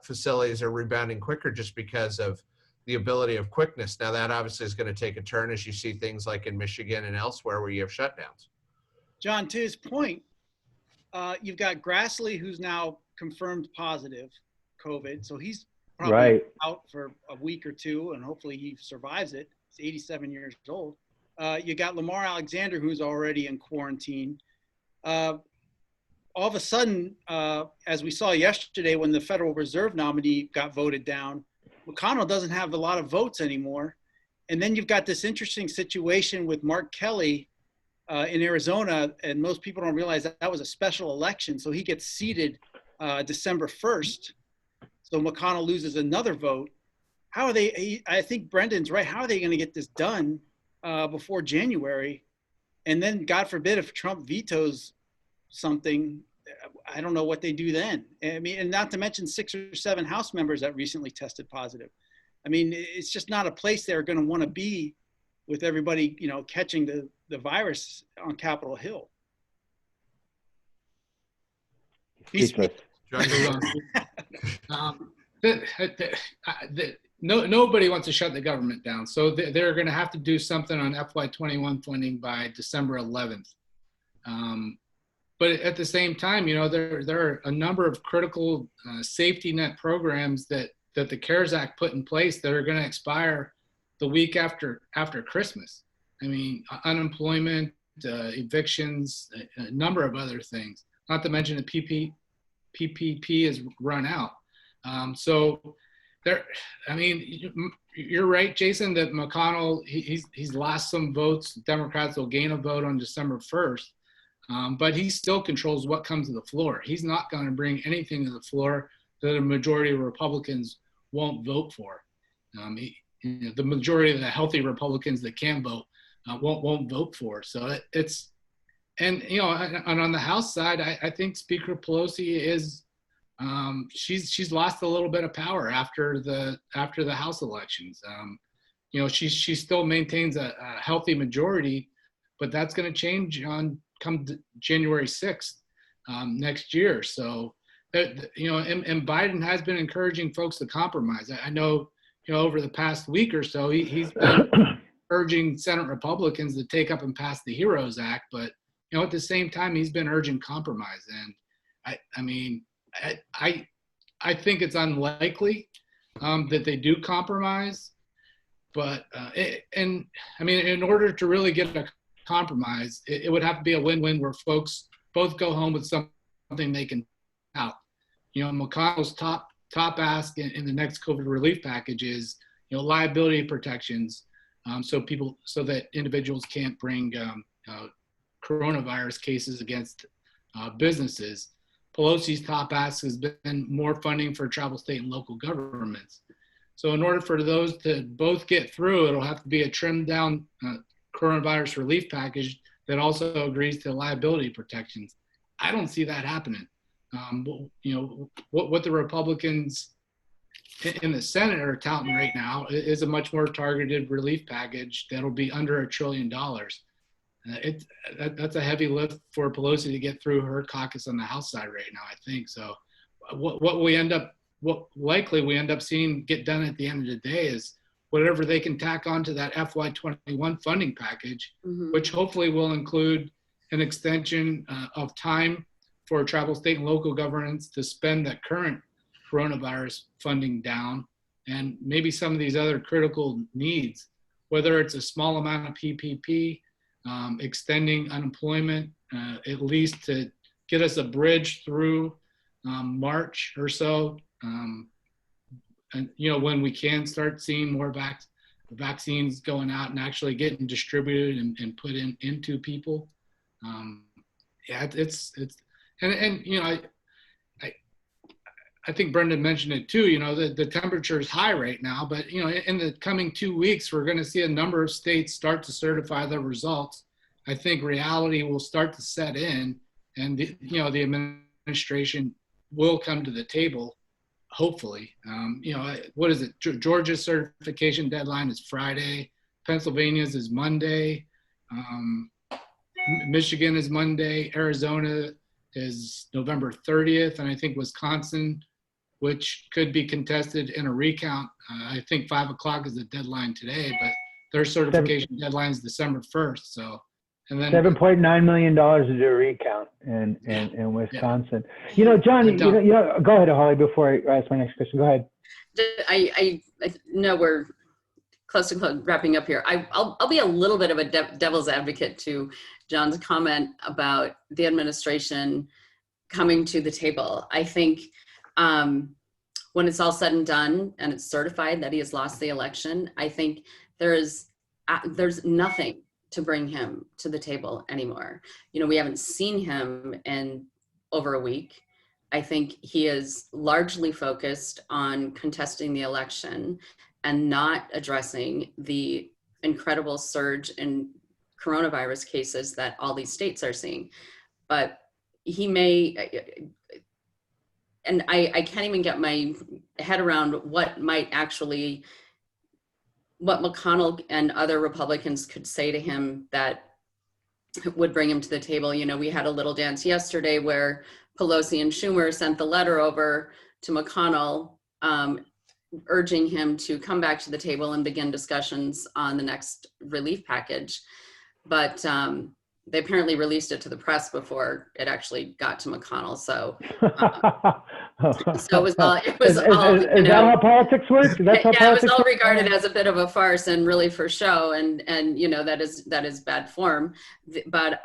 facilities are rebounding quicker, just because of the ability of quickness. Now that obviously is going to take a turn as you see things like in Michigan and elsewhere where you have shutdowns. John, to his point, you've got Grassley, who's now confirmed positive COVID. So he's probably out for a week or two, and hopefully he survives it. He's 87 years old. You got Lamar Alexander, who's already in quarantine. All of a sudden, as we saw yesterday when the Federal Reserve nominee got voted down, McConnell doesn't have a lot of votes anymore. And then you've got this interesting situation with Mark Kelly in Arizona, and most people don't realize that was a special election. So he gets seated December 1st. So McConnell loses another vote. How are they, I think Brendan's right, how are they going to get this done before January? And then, God forbid, if Trump vetoes something, I don't know what they do then. I mean, and not to mention 6 or 7 House members that recently tested positive. I mean, it's just not a place they're going to want to be with everybody, you know, catching the virus on Capitol Hill. nobody wants to shut the government down. So they're going to have to do something on FY21 funding by December 11th. But at the same time, there are a number of critical safety net programs that the CARES Act put in place that are going to expire the week after Christmas. I mean, unemployment, evictions, a number of other things, not to mention the PPP has run out. So there, I mean, you're right, Jason, that McConnell, he's lost some votes. Democrats will gain a vote on December 1st, but he still controls what comes to the floor. He's not going to bring anything to the floor that a majority of Republicans won't vote for. The majority of the healthy Republicans that can vote won't vote for. So it's, and on the House side, I think Speaker Pelosi is, she's lost a little bit of power after the House elections. She still maintains a healthy majority, but that's going to change come January 6th next year. So and Biden has been encouraging folks to compromise. I know over the past week or so he's been urging Senate Republicans to take up and pass the HEROES Act, but at the same time he's been urging compromise. And I think it's unlikely that they do compromise, but in order to really get a compromise, it would have to be a win-win where folks both go home with something they can out. McConnell's top ask in the next COVID relief package is liability protections, so that individuals can't bring coronavirus cases against businesses. Pelosi's top ask has been more funding for tribal, state, and local governments. So in order for those to both get through, it'll have to be a trimmed down coronavirus relief package that also agrees to liability protections. I don't see that happening. What the Republicans in the Senate are touting right now is a much more targeted relief package that'll be under $1 trillion. That's a heavy lift for Pelosi to get through her caucus on the House side right now, I think. So what likely we end up seeing get done at the end of the day is whatever they can tack onto that FY21 funding package, which hopefully will include an extension of time for tribal, state, and local governments to spend that current coronavirus funding down, and maybe some of these other critical needs, whether it's a small amount of PPP, extending unemployment, at least to get us a bridge through March or so, and when we can start seeing more vaccines going out and actually getting distributed and put into people. I think Brendan mentioned it too. The temperature is high right now, but in the coming 2 weeks, we're going to see a number of states start to certify their results. I think reality will start to set in, and the administration will come to the table, hopefully. What is it? Georgia's certification deadline is Friday. Pennsylvania's is Monday. Michigan is Monday. Arizona is November 30th, and I think Wisconsin, which could be contested in a recount. I think 5 o'clock is the deadline today, but their certification deadline is December 1st. So, and then $7.9 million to do a recount in Wisconsin. Yeah. John, go ahead, Holly, before I ask my next question. Go ahead. I know we're close to wrapping up here. I'll be a little bit of a devil's advocate to John's comment about the administration coming to the table. I think when it's all said and done and it's certified that he has lost the election, I think there's nothing to bring him to the table anymore. We haven't seen him in over a week. I think he is largely focused on contesting the election and not addressing the incredible surge in coronavirus cases that all these states are seeing. But he may, and I can't even get my head around what McConnell and other Republicans could say to him that would bring him to the table. We had a little dance yesterday where Pelosi and Schumer sent the letter over to McConnell urging him to come back to the table and begin discussions on the next relief package. But they apparently released it to the press before it actually got to McConnell. So, so it was all, is that how politics works? That's how yeah, politics it was all works? regarded as a bit of a farce and really for show. And that is bad form. But,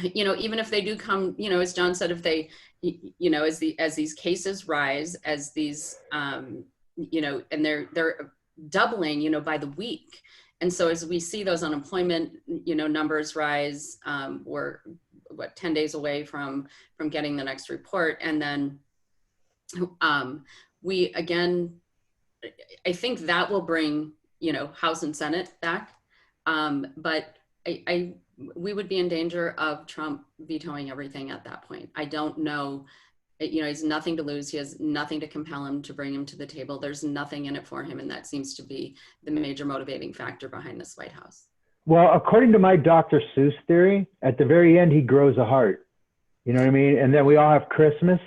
even if they do come, as John said, if they, as these cases rise, as these, and they're doubling, by the week. And so as we see those unemployment, numbers rise, we're 10 days away from getting the next report. And then we, again, I think that will bring, House and Senate back. But we would be in danger of Trump vetoing everything at that point. I don't know. He has nothing to lose. He has nothing to compel him to bring him to the table. There's nothing in it for him. And that seems to be the major motivating factor behind this White House. Well, according to my Dr. Seuss theory, at the very end, he grows a heart. You know what I mean? And then we all have Christmas,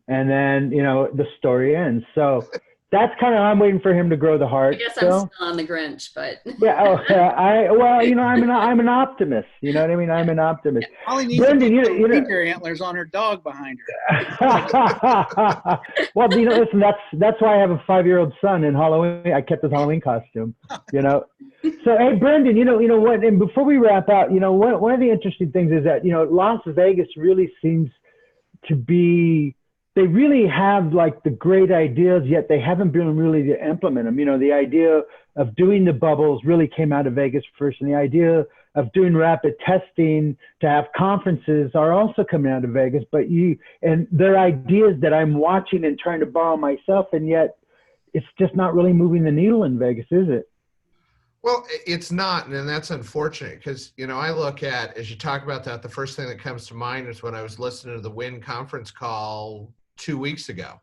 and then, the story ends. So that's kind of, I'm waiting for him to grow the heart. I guess I'm still on the Grinch, but. Yeah. I'm an optimist. You know what I mean? I'm an optimist. All he needs Brendan, is reindeer antlers on her dog behind her. Well, listen, that's why I have a 5-year-old son in Halloween. I kept his Halloween costume, So, hey, Brendan, what, and before we wrap out, one of the interesting things is that, Las Vegas really seems to be, they really have like the great ideas, yet they haven't been really to implement them. The idea of doing the bubbles really came out of Vegas first, and the idea of doing rapid testing to have conferences are also coming out of Vegas. But they're ideas that I'm watching and trying to borrow myself, and yet it's just not really moving the needle in Vegas, is it? Well, it's not, and that's unfortunate because, I look at, as you talk about that, the first thing that comes to mind is when I was listening to the WIN conference call 2 weeks ago.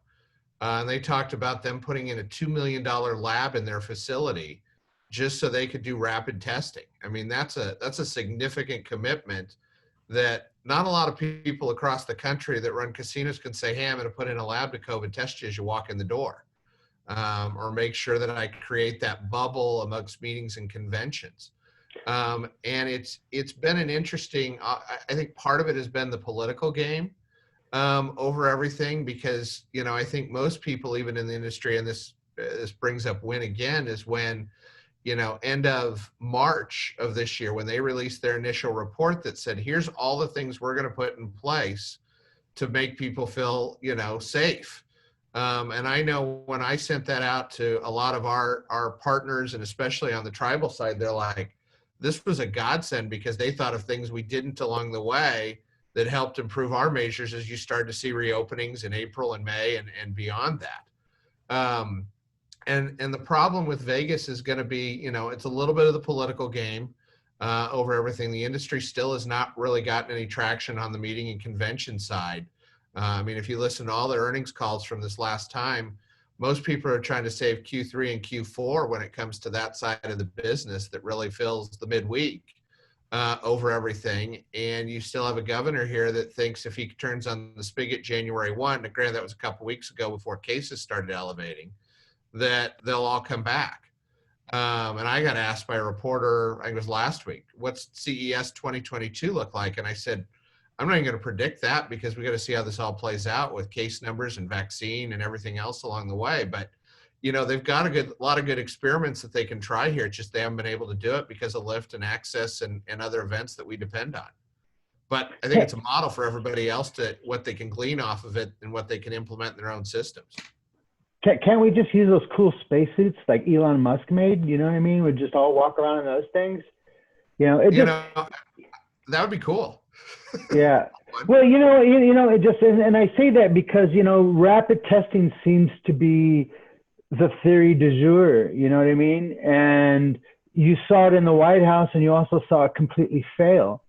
And they talked about them putting in a $2 million lab in their facility just so they could do rapid testing. I mean, that's a significant commitment that not a lot of people across the country that run casinos can say, hey, I'm going to put in a lab to COVID test you as you walk in the door. Or make sure that I create that bubble amongst meetings and conventions. And it's been an interesting, I think part of it has been the political game over everything because, I think most people, even in the industry, and this brings up WIN again, is when, end of March of this year, when they released their initial report that said, here's all the things we're going to put in place to make people feel, safe. And I know when I sent that out to a lot of our partners, and especially on the tribal side, they're like, this was a godsend because they thought of things we didn't along the way that helped improve our measures as you start to see reopenings in April and May and beyond that. And the problem with Vegas is going to be, it's a little bit of the political game over everything. The industry still has not really gotten any traction on the meeting and convention side. I mean, if you listen to all the earnings calls from this last time, most people are trying to save Q3 and Q4 when it comes to that side of the business that really fills the midweek over everything. And you still have a governor here that thinks if he turns on the spigot January 1, and granted that was a couple of weeks ago before cases started elevating, that they'll all come back. And I got asked by a reporter, I think it was last week, what's CES 2022 look like? And I said, I'm not even going to predict that because we got to see how this all plays out with case numbers and vaccine and everything else along the way. But, they've got a lot of good experiments that they can try here. It's just they haven't been able to do it because of lift and access and other events that we depend on. But I think it's a model for everybody else to what they can glean off of it and what they can implement in their own systems. Can't we just use those cool spacesuits like Elon Musk made? You know what I mean? We'd just all walk around in those things. That would be cool. Yeah. Well, it just, and I say that because, rapid testing seems to be the theory du jour, you know what I mean? And you saw it in the White House and you also saw it completely fail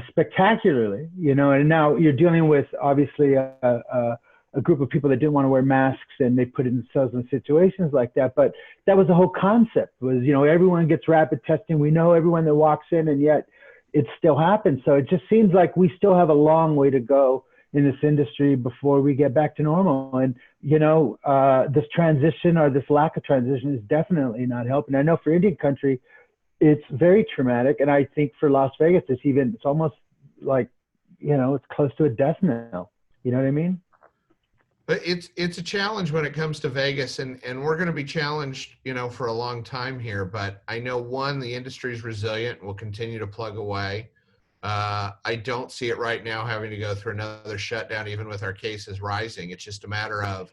spectacularly, and now you're dealing with obviously a group of people that didn't want to wear masks and they put themselves in situations like that. But that was the whole concept was, everyone gets rapid testing. We know everyone that walks in and yet it still happens. So it just seems like we still have a long way to go in this industry before we get back to normal. And, this transition or this lack of transition is definitely not helping. I know for Indian country, it's very traumatic. And I think for Las Vegas, it's almost like, it's close to a death knell. You know what I mean? But it's a challenge when it comes to Vegas, and we're going to be challenged, for a long time here. But I know, one, the industry is resilient and will continue to plug away. I don't see it right now having to go through another shutdown, even with our cases rising. It's just a matter of,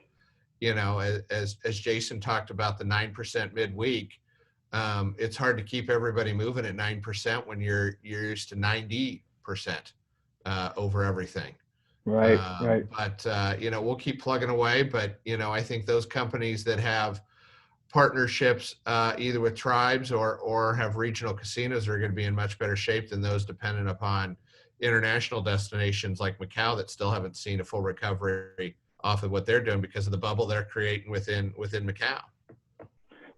as Jason talked about the 9% midweek, it's hard to keep everybody moving at 9% when you're used to 90% over everything. Right. Right. But, we'll keep plugging away. But, I think those companies that have partnerships either with tribes or have regional casinos are going to be in much better shape than those dependent upon international destinations like Macau that still haven't seen a full recovery off of what they're doing because of the bubble they're creating within Macau.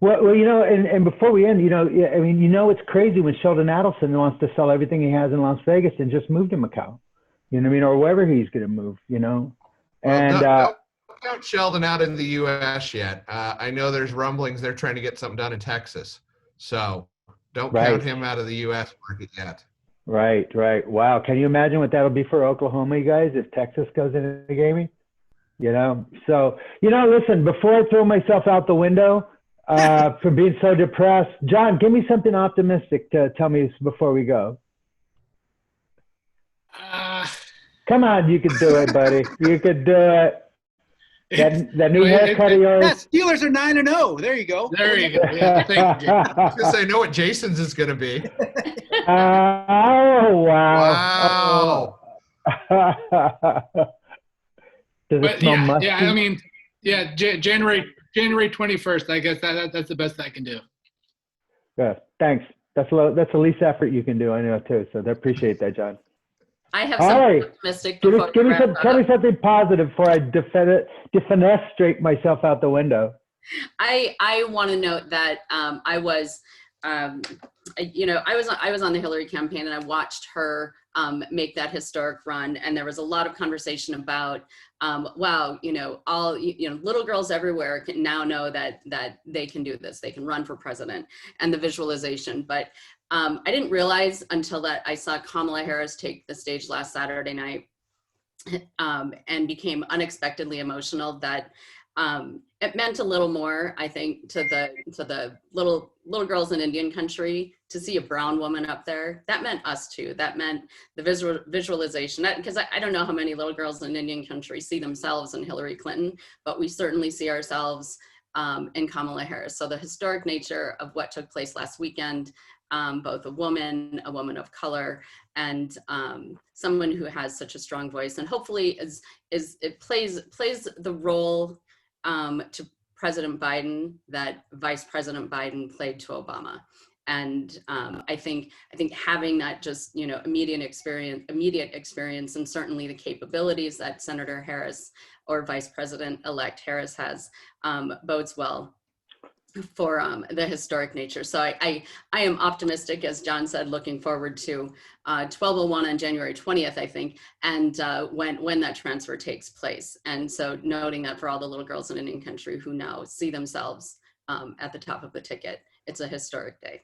Well, and before we end, it's crazy when Sheldon Adelson wants to sell everything he has in Las Vegas and just move to Macau, or wherever he's going to move, Well, and don't count Sheldon out in the U.S. yet. I know there's rumblings they're trying to get something done in Texas, so don't count him out of the U.S. market yet. Right. Wow. Can you imagine what that'll be for Oklahoma, you guys, if Texas goes into gaming? So, listen, before I throw myself out the window for being so depressed, John, give me something optimistic to tell me before we go. Come on, you could do it, buddy. You could do it. That new haircut of yours. Yes, Steelers are 9-0. There you go. There you go. Yeah, thank you. Because I know what Jason's is going to be. Oh, wow. Does it smell musty? January 21st. I guess that's the best I can do. Yeah, thanks. That's the least effort you can do. I know too. So I appreciate that, John. I have something optimistic. Tell me something positive before I defenestrate myself out the window. I want to note that I was on the Hillary campaign, and I watched her make that historic run, and there was a lot of conversation about little girls everywhere can now know that they can do this, they can run for president, and the visualization. But I didn't realize until that I saw Kamala Harris take the stage last Saturday night and became unexpectedly emotional that it meant a little more, I think, to the little girls in Indian country to see a brown woman up there. That meant us too. That meant the visualization. Because I don't know how many little girls in Indian country see themselves in Hillary Clinton, but we certainly see ourselves in Kamala Harris. So the historic nature of what took place last weekend, both a woman of color, and someone who has such a strong voice, and hopefully it plays the role to President Biden that Vice President Biden played to Obama. And I think having that just immediate experience, and certainly the capabilities that Senator Harris or Vice President-elect Harris has bodes well for the historic nature. So I am optimistic, as John said, looking forward to 1201 on January 20th, I think, and when that transfer takes place. And so noting that for all the little girls in Indian country who now see themselves at the top of the ticket, it's a historic day.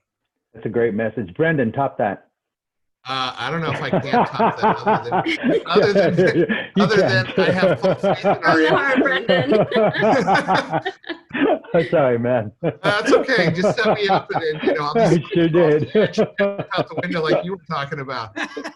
That's a great message. Brendan, top that. I don't know if I can top that other than I have full faith in our industry. Sorry, man. That's okay. Just set me up and I'll just sure did. out the window like you were talking about.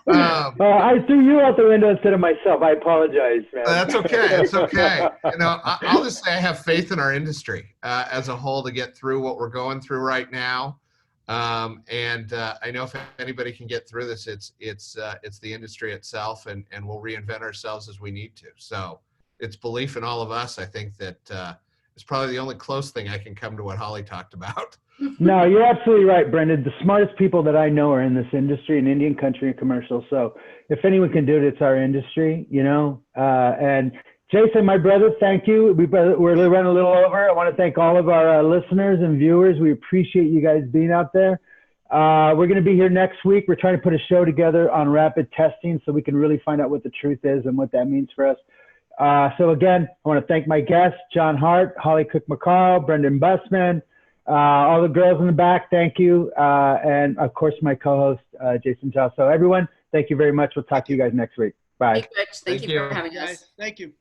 I threw you out the window instead of myself. I apologize, man. That's okay. It's okay. I'll just say I have faith in our industry as a whole to get through what we're going through right now. And I know if anybody can get through this, it's the industry itself, and we'll reinvent ourselves as we need to. So it's belief in all of us. I think that it's probably the only close thing I can come to what Holly talked about. No, you're absolutely right, Brendan. The smartest people that I know are in this industry, in Indian country and commercial. So if anyone can do it, it's our industry, and Jason, my brother, thank you. We're running a little over. I want to thank all of our listeners and viewers. We appreciate you guys being out there. We're going to be here next week. We're trying to put a show together on rapid testing so we can really find out what the truth is and what that means for us. So again, I want to thank my guests, John Hart, Holly Cook-McCall, Brendan Bussmann, all the girls in the back, thank you. And of course, my co-host, Jason Giles. So everyone, thank you very much. We'll talk to you guys next week. Bye. Hey, Rich, thank you for having us. Thank you.